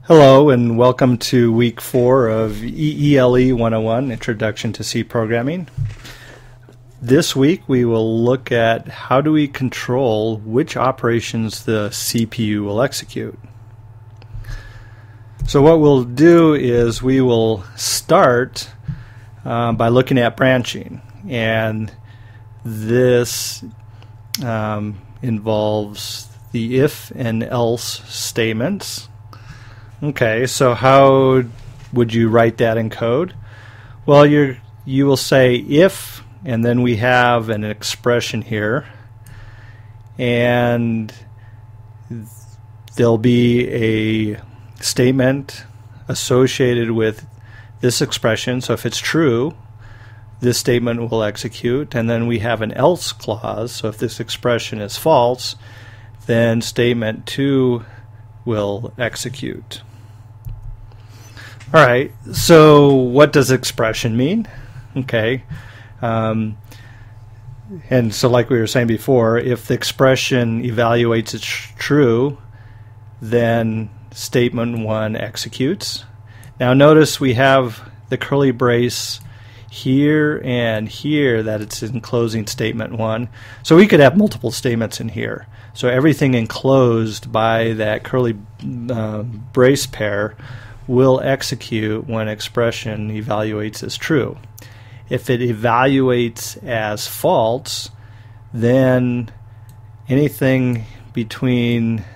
Hello and welcome to week 4 of EELE 101, Introduction to C Programming. This week we will look at how do we control which operations the CPU will execute. So what we'll do is we will start by looking at branching, and this involves the if and else statements. Okay, so how would you write that in code? Well, you will say if, and then we have an expression here, and there'll be a statement associated with this expression. So if it's true, this statement will execute, and then we have an else clause. So if this expression is false, then statement 2 will execute. Alright, so what does expression mean? Okay, and so like we were saying before, if the expression evaluates as true, then statement 1 executes. Now notice we have the curly brace here and here that it's enclosing statement 1. So we could have multiple statements in here. So everything enclosed by that curly brace pair will execute when expression evaluates as true. If it evaluates as false, then anything between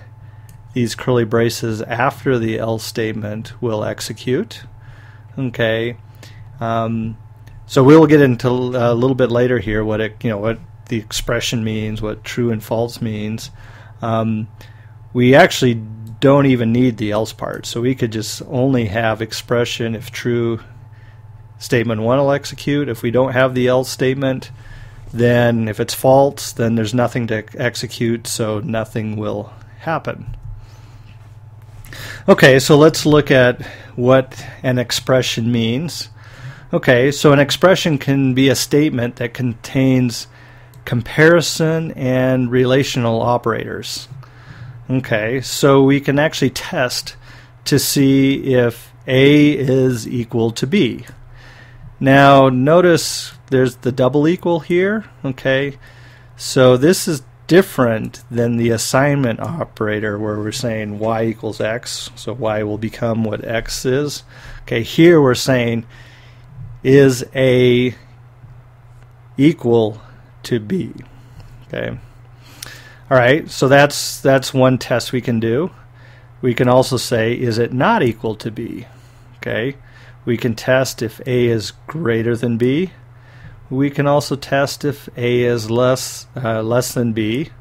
these curly braces after the else statement will execute. Okay, so we'll get into a little bit later here what what the expression means, what true and false means. We actually don't even need the else part, so we could just only have expression if true, statement 1 will execute. If we don't have the else statement, then if it's false, then there's nothing to execute, so nothing will happen. Okay, so let's look at what an expression means. Okay, so an expression can be a statement that contains comparison and relational operators. Okay, so we can actually test to see if A is equal to B. Now notice there's the double equal here. Okay, so this is different than the assignment operator where we're saying y equals x, so y will become what x is. Okay, here we're saying is A equal to B. Okay. Alright, so that's one test we can do. We can also say, is it not equal to B? Okay, we can test if A is greater than B. We can also test if A is less than B,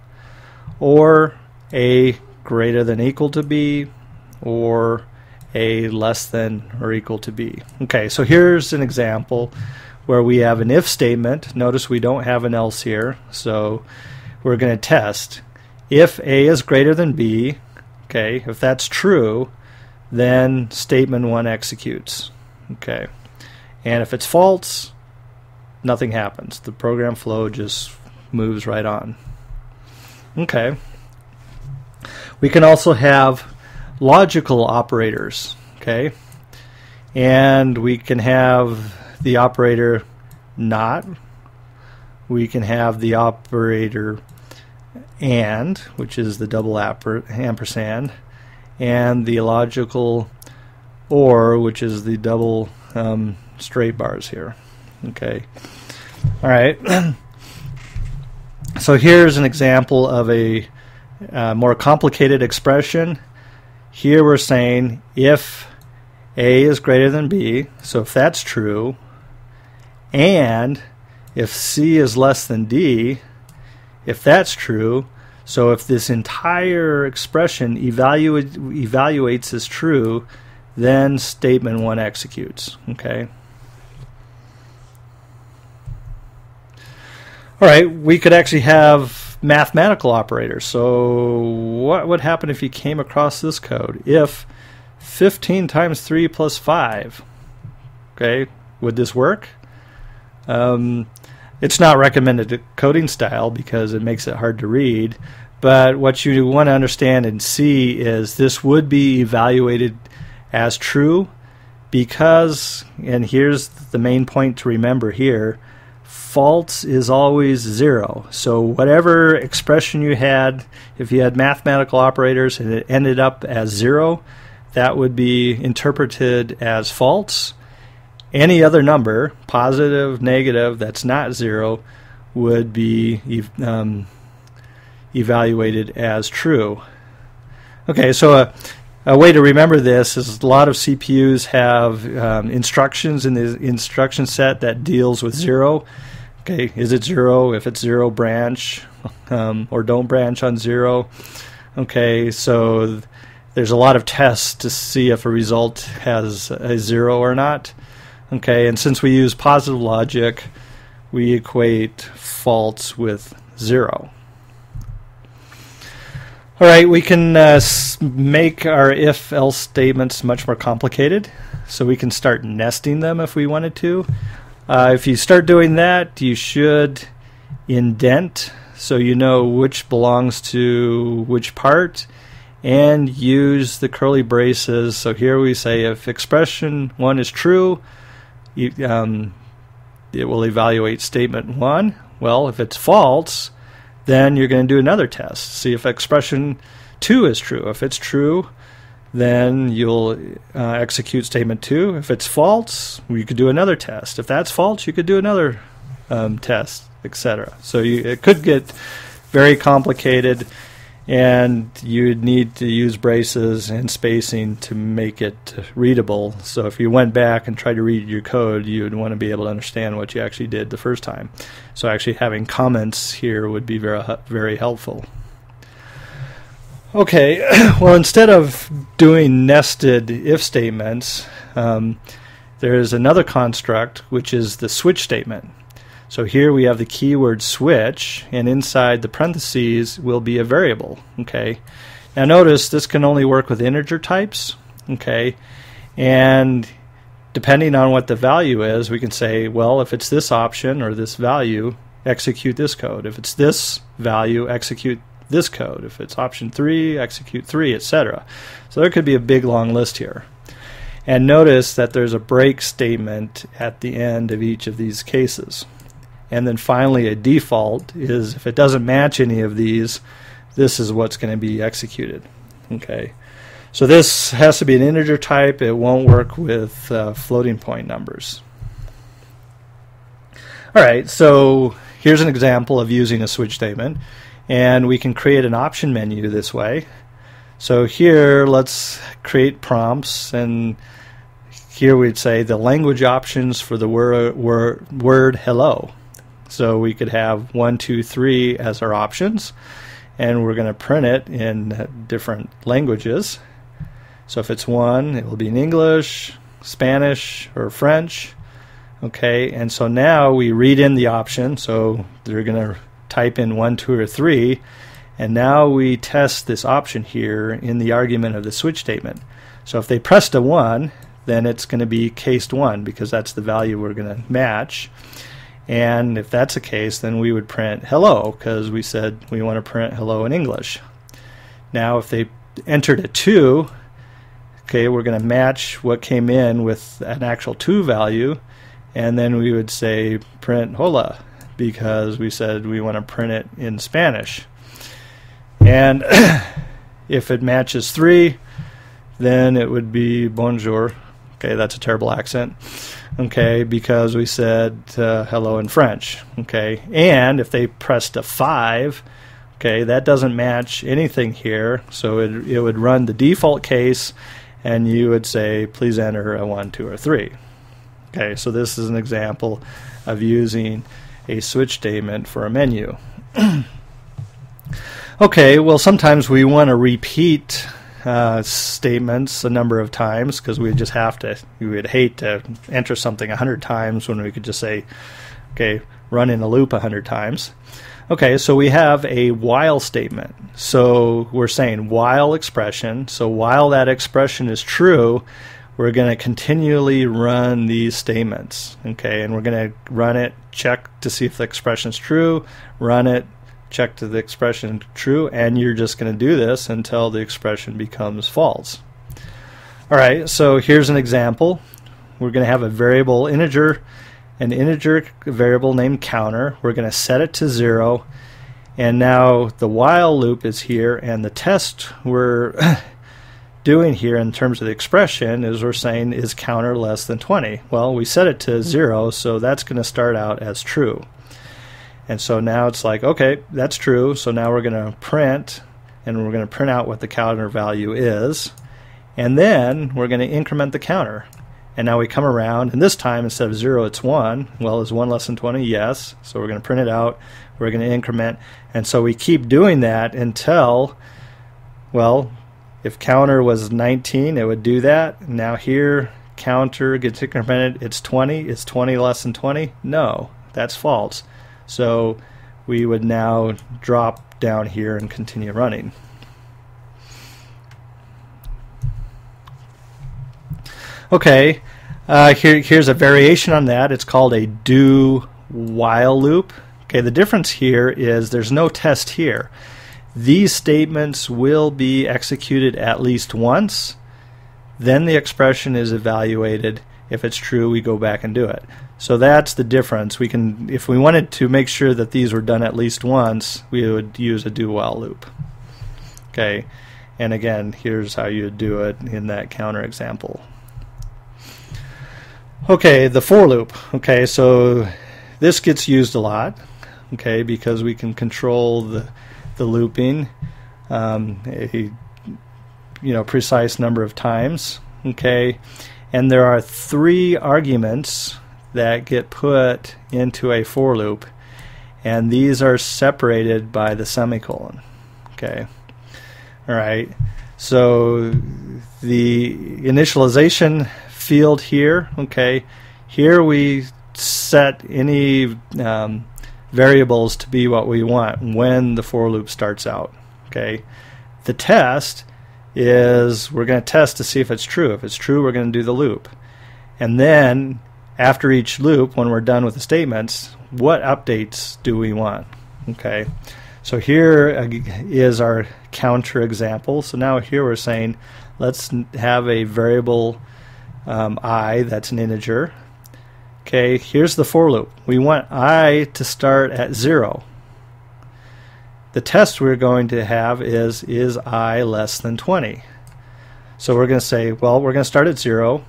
or A greater than equal to B, or A less than or equal to B. Okay, so here's an example where we have an if statement. Notice we don't have an else here, so we're going to test if A is greater than B. Okay, if that's true, then statement 1 executes. Okay, and if it's false, nothing happens. The program flow just moves right on. Okay, we can also have logical operators. Okay, and we can have the operator not. We can have the operator and, which is the double ampersand, and the logical or, which is the double straight bars here. Okay, all right. So here's an example of a more complicated expression. Here we're saying if A is greater than B, so if that's true, and if C is less than D, if that's true, so if this entire expression evaluates as true, then statement 1 executes. Okay. Alright, we could actually have mathematical operators. So what would happen if you came across this code? If 15 times 3 plus 5, okay, would this work? It's not recommended coding style because it makes it hard to read, But what you want to understand and see is this would be evaluated as true because, and here's the main point to remember here, false is always 0. So whatever expression you had, if you had mathematical operators and it ended up as 0, that would be interpreted as false. Any other number, positive, negative, that's not 0, would be evaluated as true. Okay, so a way to remember this is a lot of CPUs have instructions in the instruction set that deals with 0. Okay, is it 0? If it's 0, branch, or don't branch on 0. Okay, so there's a lot of tests to see if a result has a 0 or not. Okay, and since we use positive logic, we equate false with 0. All right, we can make our if-else statements much more complicated. So we can start nesting them if we wanted to. If you start doing that, you should indent so you know which belongs to which part, and use the curly braces. So here we say if expression 1 is true, it will evaluate statement 1. Well, if it's false, then you're going to do another test. See if expression 2 is true. If it's true, then you'll execute statement 2. If it's false, you could do another test. If that's false, you could do another test, etc. So it could get very complicated, and you'd need to use braces and spacing to make it readable. So if you went back and tried to read your code, you would want to be able to understand what you actually did the first time. So actually having comments here would be very, very helpful. Okay, well, instead of doing nested if statements, there's another construct, which is the switch statement. So here we have the keyword switch, and inside the parentheses will be a variable. Okay. Now notice this can only work with integer types. Okay. And depending on what the value is, we can say, well, if it's this option or this value, execute this code. If it's this value, execute this code. If it's option 3, execute 3, etc. So there could be a big long list here. And notice that there's a break statement at the end of each of these cases. And then finally a default is if it doesn't match any of these, this is what's going to be executed. Okay. So this has to be an integer type. It won't work with floating point numbers. All right, so here's an example of using a switch statement. And we can create an option menu this way. So here, let's create prompts, and here we'd say the language options for the word hello. So we could have 1, 2, 3 as our options, and we're going to print it in different languages. So if it's 1, it will be in English, Spanish, or French. Okay, and so now we read in the option, so they're going to type in 1, 2, or 3, and now we test this option here in the argument of the switch statement. So if they pressed a 1, then it's going to be cased 1 because that's the value we're going to match. And if that's the case, then we would print hello because we said we want to print hello in English. Now if they entered a 2, okay, we're going to match what came in with an actual 2 value, and then we would say print hola because we said we want to print it in Spanish. And if it matches 3, then it would be bonjour. Okay, that's a terrible accent. Okay, because we said hello in French. Okay, and if they pressed a 5, okay, that doesn't match anything here, so it would run the default case, and you would say please enter a 1, 2, or 3. Okay, so this is an example of using a switch statement for a menu. Okay, well, sometimes we want to repeat statements a number of times because we would hate to enter something 100 times when we could just say, okay, run in a loop 100 times. Okay, so we have a while statement. So we're saying while expression. So while that expression is true, we're going to continually run these statements. Okay, and we're going to run it, check to see if the expression is true, run it, check to the expression true, and you're just going to do this until the expression becomes false. All right, so here's an example. We're going to have a variable integer, an integer variable named counter. We're going to set it to 0, and now the while loop is here, and the test we're doing here in terms of the expression is we're saying is counter less than 20. Well, we set it to 0, so that's going to start out as true. And so now it's like, okay, that's true, so now we're going to print, and we're going to print out what the counter value is, and then we're going to increment the counter. And now we come around, and this time instead of 0 it's 1. Well, is 1 less than 20? Yes. So we're going to print it out, we're going to increment, and so we keep doing that until, well, if counter was 19 it would do that. Now here counter gets incremented, it's 20. Is 20 less than 20? No, that's false. So we would now drop down here and continue running. Okay, here's a variation on that. It's called a do while loop. Okay, the difference here is there's no test here. These statements will be executed at least once, then the expression is evaluated. If it's true, we go back and do it. So that's the difference. We can, if we wanted to make sure that these were done at least once, we would use a do while loop. Okay, and again, here's how you would do it in that counter example. Okay, the for loop. Okay, so this gets used a lot, okay, because we can control the looping a precise number of times, okay, and there are 3 arguments that get put into a for loop, and these are separated by the semicolon. Okay, all right, so the initialization field here, okay, here we set any variables to be what we want when the for loop starts out. Okay, the test is we're going to test to see if it's true. If it's true, we're going to do the loop, and then after each loop, when we're done with the statements, what updates do we want? Okay, so here is our counter example. So now here we're saying let's have a variable I that's an integer. Okay, here's the for loop. We want I to start at 0. The test we're going to have is I less than 20? So we're going to say, well, we're going to start at 0.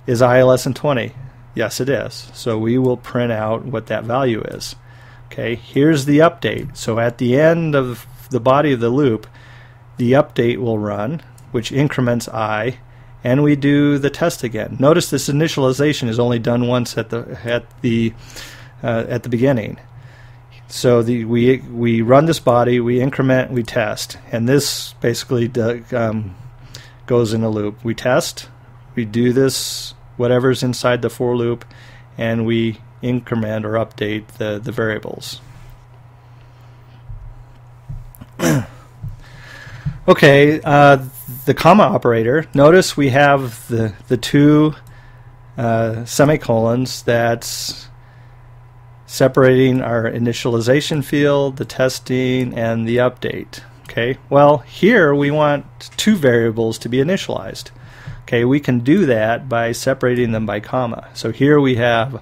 Is I less than 20? Yes, it is. So we will print out what that value is. Okay, here's the update. So at the end of the body of the loop, the update will run, which increments I, and we do the test again. Notice this initialization is only done once at the beginning. So we run this body, we increment, we test, and this basically goes in a loop. We test, we do this, whatever's inside the for loop, and we increment or update the variables. Okay, the comma operator. Notice we have the 2 semicolons that's separating our initialization field, the testing, and the update. Okay, well here we want 2 variables to be initialized. Okay, we can do that by separating them by comma. So here we have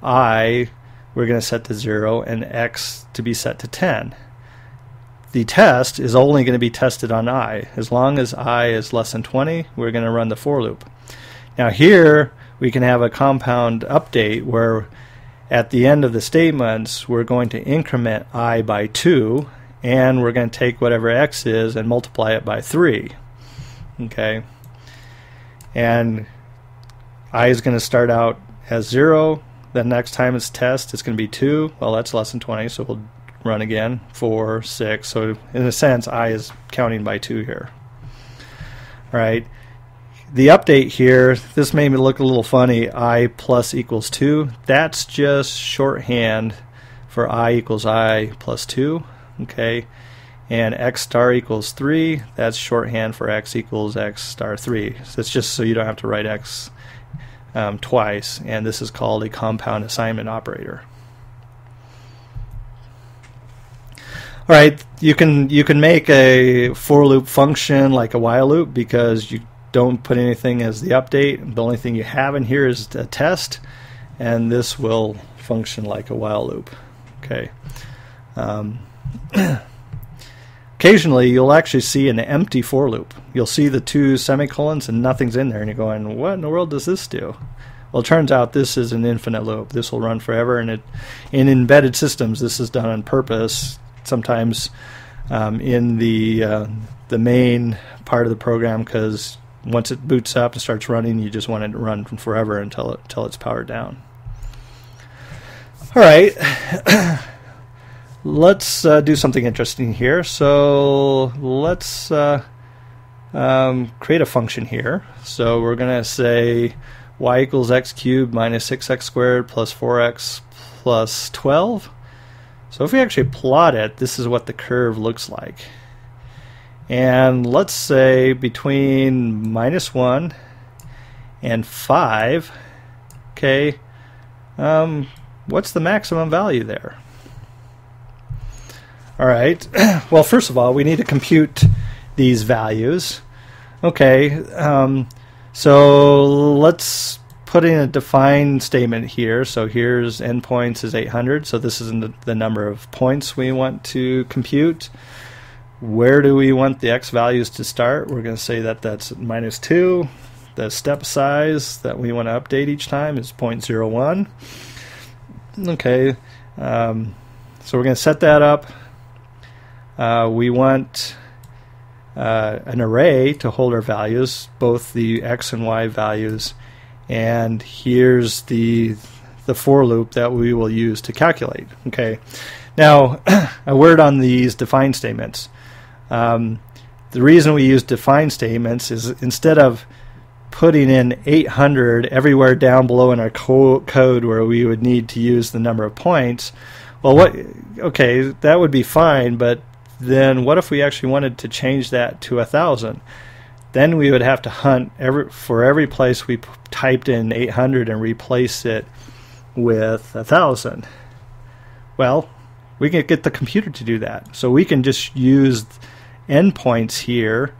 I, we're going to set to 0, and x to be set to 10. The test is only going to be tested on I. As long as I is less than 20, we're going to run the for loop. Now here we can have a compound update where at the end of the statements we're going to increment I by 2, and we're going to take whatever x is and multiply it by 3. Okay, and I is going to start out as 0. The next time it's test, it's going to be 2. Well, that's less than 20, so we'll run again, 4, 6. So in a sense, I is counting by 2 here. All right. The update here, this made me look a little funny. I plus equals 2. That's just shorthand for I equals I plus 2. Okay. And x star equals 3. That's shorthand for x equals x star 3. So it's just so you don't have to write x twice. And this is called a compound assignment operator. All right, you can make a for loop function like a while loop because you don't put anything as the update. The only thing you have in here is a test, and this will function like a while loop. Okay. Occasionally, you'll actually see an empty for loop. You'll see the 2 semicolons and nothing's in there, and you're going, what in the world does this do? Well, it turns out this is an infinite loop. This will run forever, and in embedded systems, this is done on purpose. Sometimes in the main part of the program, because once it boots up and starts running, you just want it to run forever until it's powered down. All right. Let's do something interesting here. So let's create a function here. So we're going to say y equals x cubed minus 6x squared plus 4x plus 12. So if we actually plot it, this is what the curve looks like. And let's say between -1 and 5, okay, what's the maximum value there? All right, well, first of all, we need to compute these values. Okay, so let's put in a define statement here. So here's endpoints is 800, so this is the number of points we want to compute. Where do we want the x values to start? We're going to say that that's -2. The step size that we want to update each time is 0.01. Okay, so we're going to set that up. We want an array to hold our values, both the x and y values, and here's the for loop that we will use to calculate. Okay, now a word on these define statements. The reason we use define statements is instead of putting in 800 everywhere down below in our code where we would need to use the number of points, well, okay, that would be fine, but then what if we actually wanted to change that to 1,000? Then we would have to hunt for every place we typed in 800 and replace it with 1,000. Well, we can get the computer to do that. So we can just use endpoints here,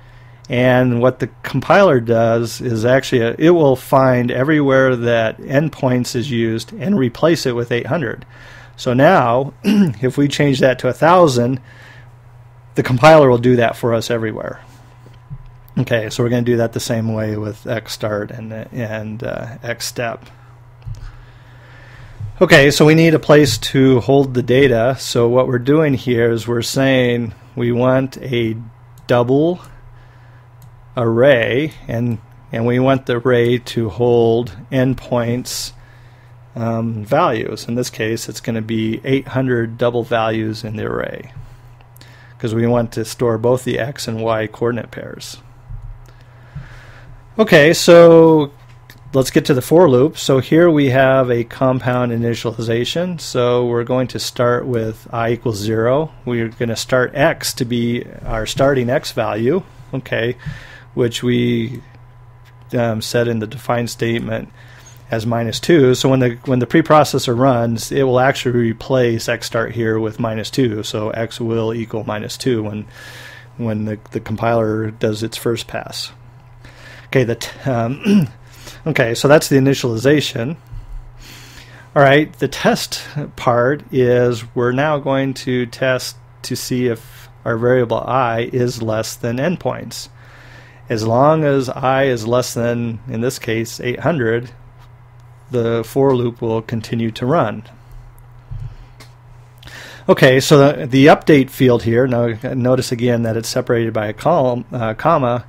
and what the compiler does is actually it will find everywhere that endpoints is used and replace it with 800. So now, if we change that to 1,000, the compiler will do that for us everywhere. Okay, so we're going to do that the same way with xstart and xstep. Okay, so we need a place to hold the data. So what we're doing here is we're saying we want a double array, and we want the array to hold endpoints values. In this case, it's going to be 800 double values in the array, because we want to store both the x and y coordinate pairs. Okay, so let's get to the for loop. So here we have a compound initialization. So we're going to start with I equals 0. We're going to start x to be our starting x value, okay, which we set in the define statement as -2. So when the preprocessor runs, it will actually replace xstart here with -2. So x will equal -2 when the compiler does its first pass. Okay, okay, so that's the initialization. All right, the test part is we're now going to test to see if our variable I is less than endpoints. As long as I is less than, in this case, 800, the for loop will continue to run. Okay, so the update field here, now notice again that it's separated by a comma.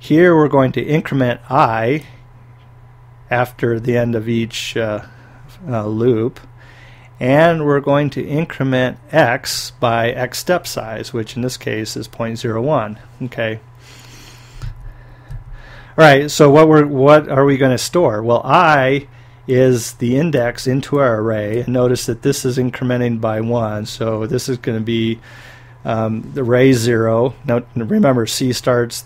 Here we're going to increment I after the end of each loop, and we're going to increment x by x step size, which in this case is 0.01. Okay. All right, so what are we going to store? Well, I is the index into our array, and notice that this is incrementing by 1, so this is going to be the array 0. Now remember, C starts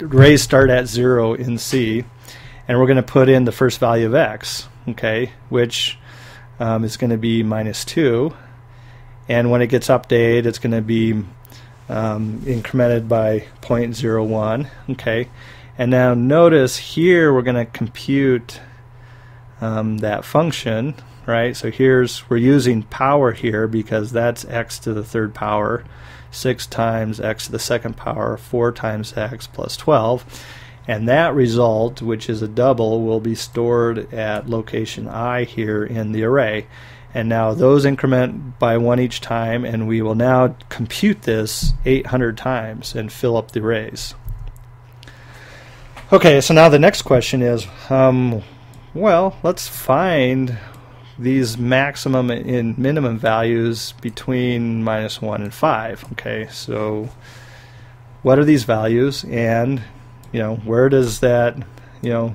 arrays start at 0 in C, and we're going to put in the first value of x, okay, which is going to be -2, and when it gets updated, it's going to be incremented by 0.01. Okay, and now notice here we're going to compute that function, right? So we're using power here because that's x to the third power, 6 times x to the second power, 4 times x plus 12. And that result, which is a double, will be stored at location I here in the array. And now those increment by 1 each time, and we will now compute this 800 times and fill up the arrays. Okay, so now the next question is, well, let's find these maximum and minimum values between -1 and 5. Okay, so what are these values, and where does that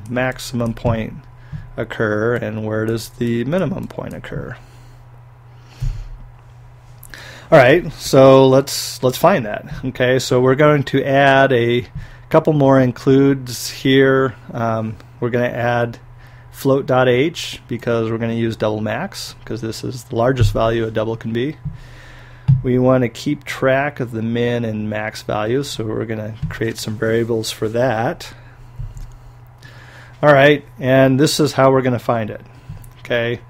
maximum point occur, and where does the minimum point occur? All right, so let's find that. Okay, so we're going to add a couple more includes here. We're going to add float.h because we're going to use double max because this is the largest value a double can be. We want to keep track of the min and max values, so we're going to create some variables for that. All right, and this is how we're going to find it. Okay,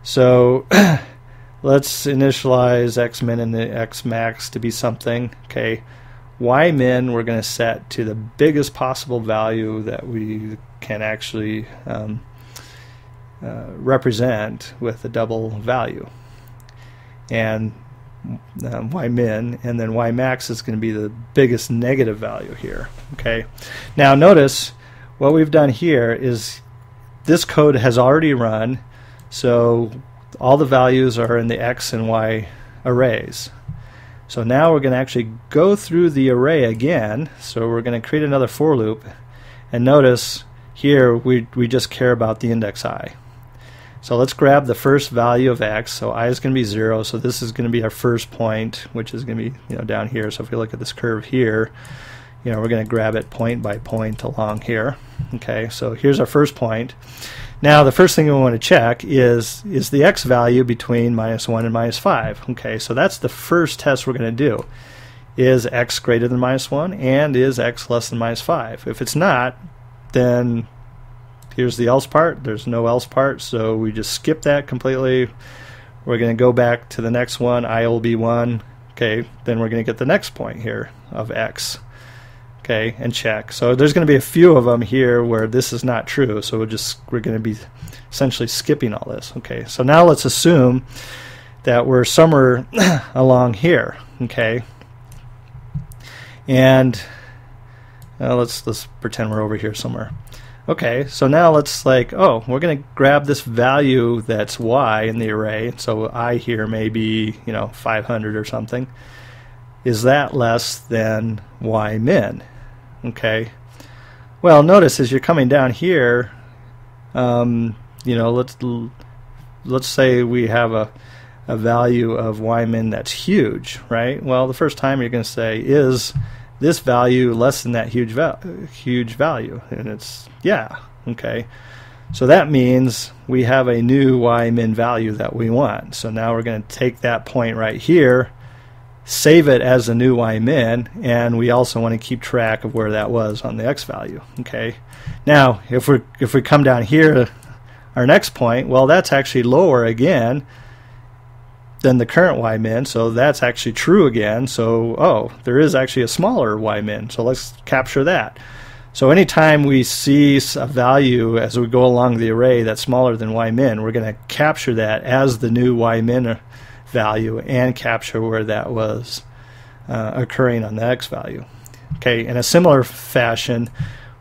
so let's initialize x min and the x max to be something. Okay, y min we're going to set to the biggest possible value that we can actually represent with a double value, and y min, and then y max is going to be the biggest negative value here. Okay, now notice what we've done here is this code has already run, so all the values are in the x and y arrays. So now we're going to actually go through the array again, so we're going to create another for loop, and notice here we just care about the index I. So let's grab the first value of x. So I is going to be 0, so this is going to be our first point, which is going to be down here. So if we look at this curve here, we're going to grab it point by point along here. Okay, so here's our first point. Now the first thing we want to check is the x value between -1 and -5. Okay, so that's the first test we're going to do. Is x greater than -1, and is x less than -5? If it's not, then here's the else part. There's no else part, so we just skip that completely. We're going to go back to the next one. I will be 1. Okay, then we're going to get the next point here of x. Okay, and check. So there's going to be a few of them here where this is not true, so we're going to be essentially skipping all this. Okay, so now let's assume that we're somewhere along here. Okay, and let's pretend we're over here somewhere. Okay, so now let's we're going to grab this value that's y in the array. So I here may be 500 or something. Is that less than y min? Okay. Well, notice as you're coming down here, let's say we have a value of y min that's huge, right? Well, the first time you're going to say, is this value less than that huge value? And it's yeah. Okay. So that means we have a new y min value that we want. So now we're going to take that point right here, save it as a new y min, and we also want to keep track of where that was on the x value. Okay. Now if we come down here, our next point, well, that's actually lower again than the current y min, so that's actually true again. So there is actually a smaller y min, so let's capture that. So anytime we see a value as we go along the array that's smaller than y min, we're going to capture that as the new y min value and capture where that was occurring on the x value. Okay, in a similar fashion,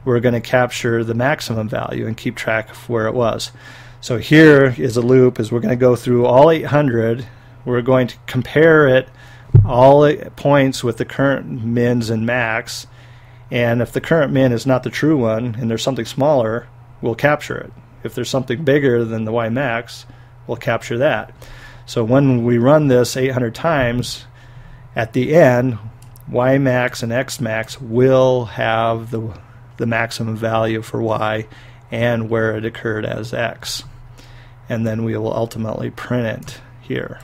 we're going to capture the maximum value and keep track of where it was. So here is a loop, is we're going to go through all 800. We're going to compare it, all points with the current mins and max, and if the current min is not the true one and there's something smaller, we'll capture it. If there's something bigger than the y max, we'll capture that. So when we run this 800 times, at the end, y max and x max will have the maximum value for y and where it occurred as x. And then we will ultimately print it here.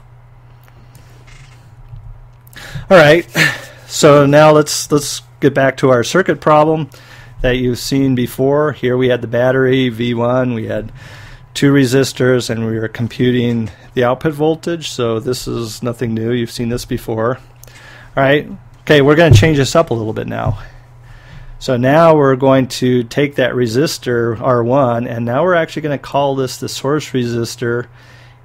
All right, So now let's get back to our circuit problem that you've seen before. Here we had the battery V1, we had 2 resistors, and we were computing the output voltage. So this is nothing new. You've seen this before. All right. Okay, we're going to change this up a little bit now. So now we're going to take that resistor R1, and now we're actually going to call this the source resistor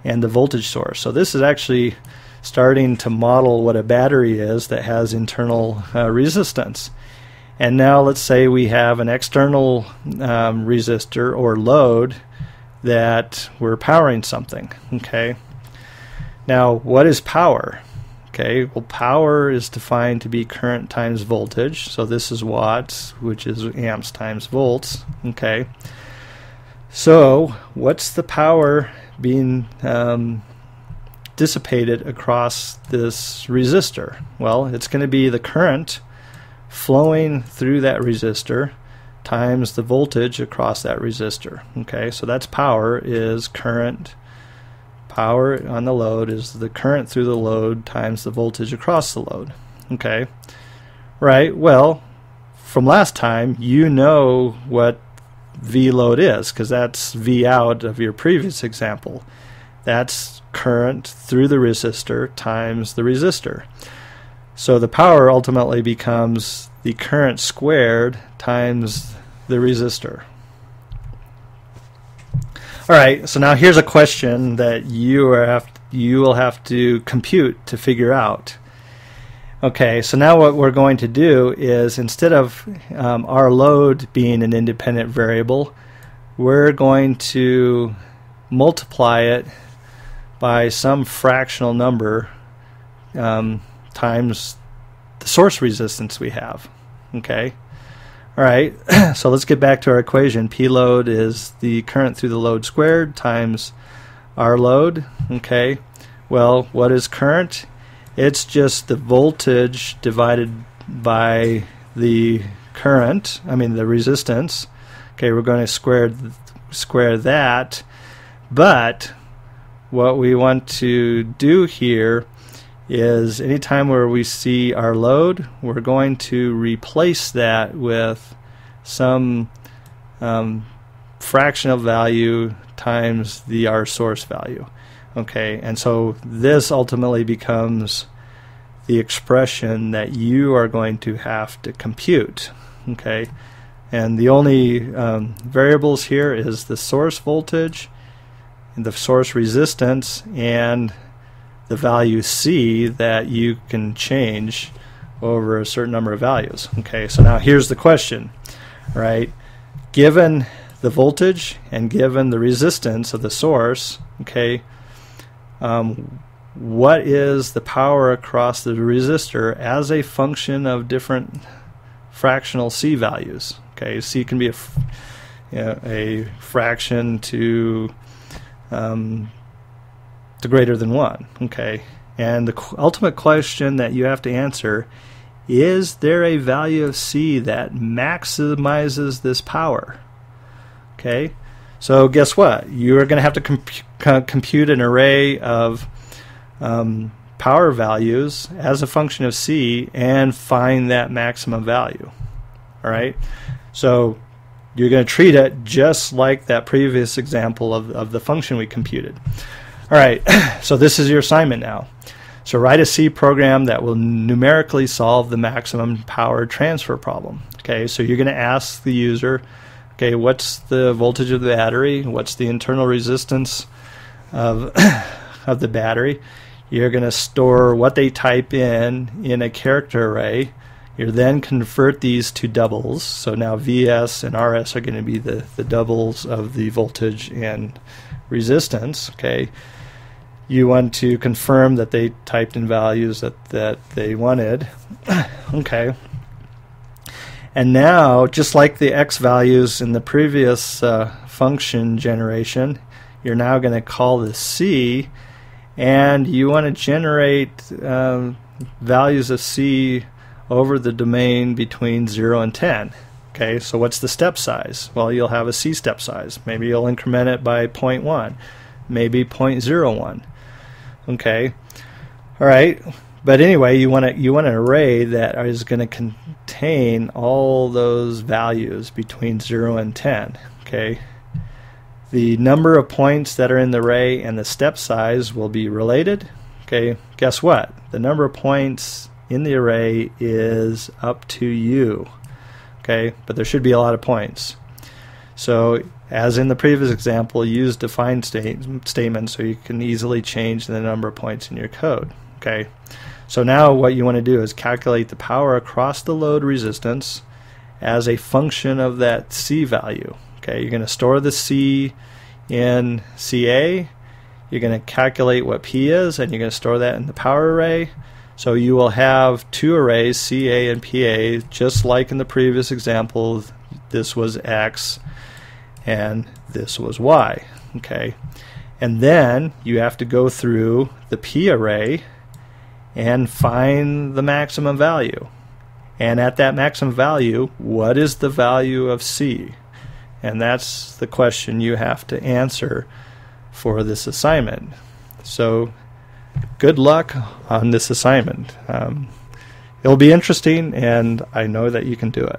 and the voltage source. So this is actually starting to model what a battery is that has internal resistance. And now let's say we have an external resistor or load that we're powering something. Okay. Now, what is power? Okay, well, power is defined to be current times voltage. So this is watts, which is amps times volts. Okay. So what's the power being dissipated across this resistor? Well, it's going to be the current flowing through that resistor times the voltage across that resistor. Okay, so that's power, is current. Power on the load is the current through the load times the voltage across the load. Okay, right, well, from last time, you know what V load is, because that's V out of your previous example. That's current through the resistor times the resistor. So the power ultimately becomes the current squared times the resistor. All right, so now here's a question that you will have to compute to figure out. Okay, so now what we're going to do is, instead of our load being an independent variable, we're going to multiply it by some fractional number times the source resistance we have. Okay. All right, so let's get back to our equation. P load is the current through the load squared times our load. Okay, well, what is current? It's just the voltage divided by the current, the resistance. Okay, we're going to square that, but what we want to do here is anytime where we see our load, we're going to replace that with some fractional value times the R source value. Okay, and so this ultimately becomes the expression that you are going to have to compute. Okay, and the only variables here is the source voltage, the source resistance, and the value C that you can change over a certain number of values. Okay, so now here's the question, right? Given the voltage and given the resistance of the source, okay, what is the power across the resistor as a function of different fractional C values? Okay, C can be a fraction to greater than 1. Okay, and the ultimate question that you have to answer, is there a value of C that maximizes this power? Okay, so guess what? You're going to have to compute an array of power values as a function of C and find that maximum value. All right, so you're going to treat it just like that previous example of the function we computed. All right, so this is your assignment now. So write a C program that will numerically solve the maximum power transfer problem. Okay, so you're going to ask the user, okay, what's the voltage of the battery? What's the internal resistance of the battery? You're going to store what they type in a character array. You then convert these to doubles. So now VS and RS are going to be the doubles of the voltage and resistance. Okay, you want to confirm that they typed in values that they wanted. Okay, and now, just like the X values in the previous function generation, you're now going to call this C, and you want to generate values of C over the domain between 0 and 10. Okay, so what's the step size? Well, you'll have a C step size. Maybe you'll increment it by 0.1, maybe 0.01. Okay, all right, But anyway, you want an array that is going to contain all those values between 0 and 10. Okay. The number of points that are in the array and the step size will be related. Okay. Guess what? The number of points in the array is up to you. Okay. But there should be a lot of points. So, as in the previous example, use define statements so you can easily change the number of points in your code. Okay. So now what you want to do is calculate the power across the load resistance as a function of that C value. Okay, you're going to store the C in CA, you're going to calculate what P is, and you're going to store that in the power array. So you will have two arrays, CA and PA, just like in the previous example. This was X and this was Y. Okay, and then you have to go through the P array and find the maximum value. And at that maximum value, what is the value of C? And that's the question you have to answer for this assignment. So good luck on this assignment. It'll be interesting, and I know that you can do it.